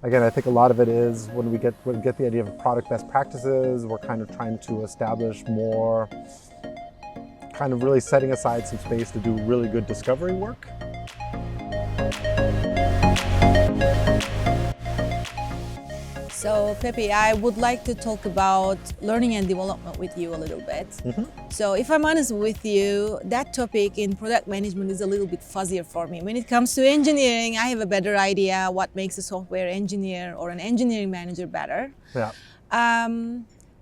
Again, I think a lot of it is when we get the idea of product best practices, we're kind of trying to establish more, kind of really setting aside some space to do really good discovery work. So, Pepe, I would like to talk about learning and development with you a little bit. So, if I'm honest with you, that topic in product management is a little bit fuzzier for me. When it comes to engineering, I have a better idea what makes a software engineer or an engineering manager better. Yeah.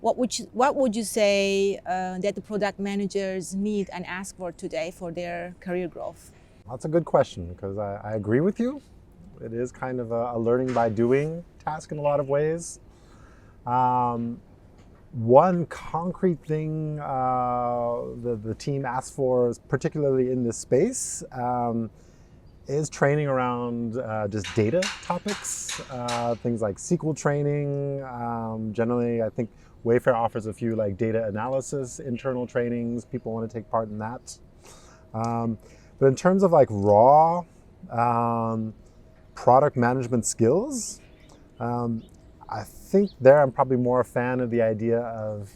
What would you say that the product managers need and ask for today for their career growth? That's a good question because I agree with you. It is kind of a learning by doing task in a lot of ways. One concrete thing the team asks for, particularly in this space, is training around just data topics, things like SQL training. Generally, I think Wayfair offers a few like data analysis internal trainings. People want to take part in that. But in terms of like raw product management skills, I think there I'm probably more a fan of the idea of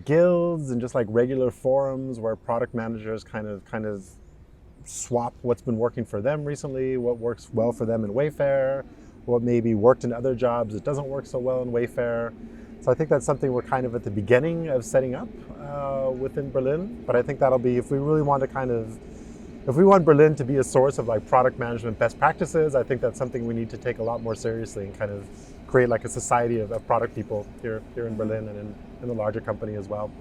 guilds and just like regular forums where product managers kind of swap what's been working for them recently, what works well for them in Wayfair, what maybe worked in other jobs that doesn't work so well in Wayfair. So I think that's something we're kind of at the beginning of setting up within Berlin. But I think that'll be, if we really want to if we want Berlin to be a source of like product management best practices, I think that's something we need to take a lot more seriously and kind of create like a society of product people here in Berlin and in the larger company as well.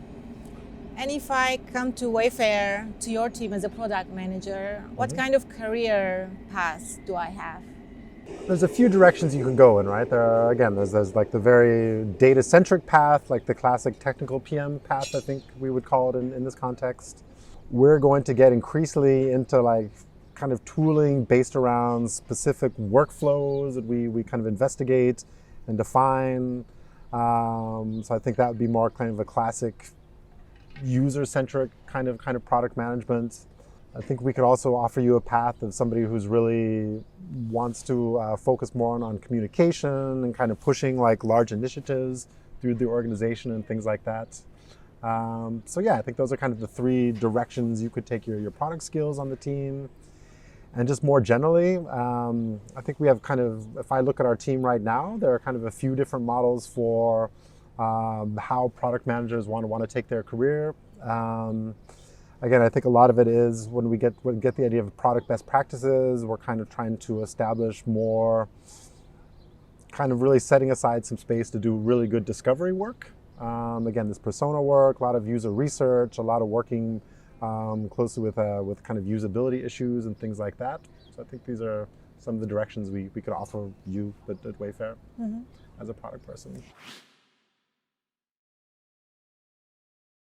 And if I come to Wayfair, to your team as a product manager, what kind of career path do I have? There's a few directions you can go in, right? There's like the very data-centric path, like the classic technical PM path, I think we would call it in this context. We're going to get increasingly into like kind of tooling based around specific workflows that we kind of investigate and define. So I think that would be more kind of a classic user-centric kind of product management. I think we could also offer you a path of somebody who's really wants to focus more on communication and kind of pushing like large initiatives through the organization and things like that. So yeah, I think those are kind of the three directions you could take your product skills on the team. And just more generally, I think we have kind of, if I look at our team right now, there are kind of a few different models for how product managers want to take their career. Again, I think a lot of it is when we get the idea of product best practices, we're kind of trying to establish more, kind of really setting aside some space to do really good discovery work. Again, this persona work, a lot of user research, a lot of working closely with kind of usability issues and things like that. So I think these are some of the directions we could offer you at Wayfair as a product person.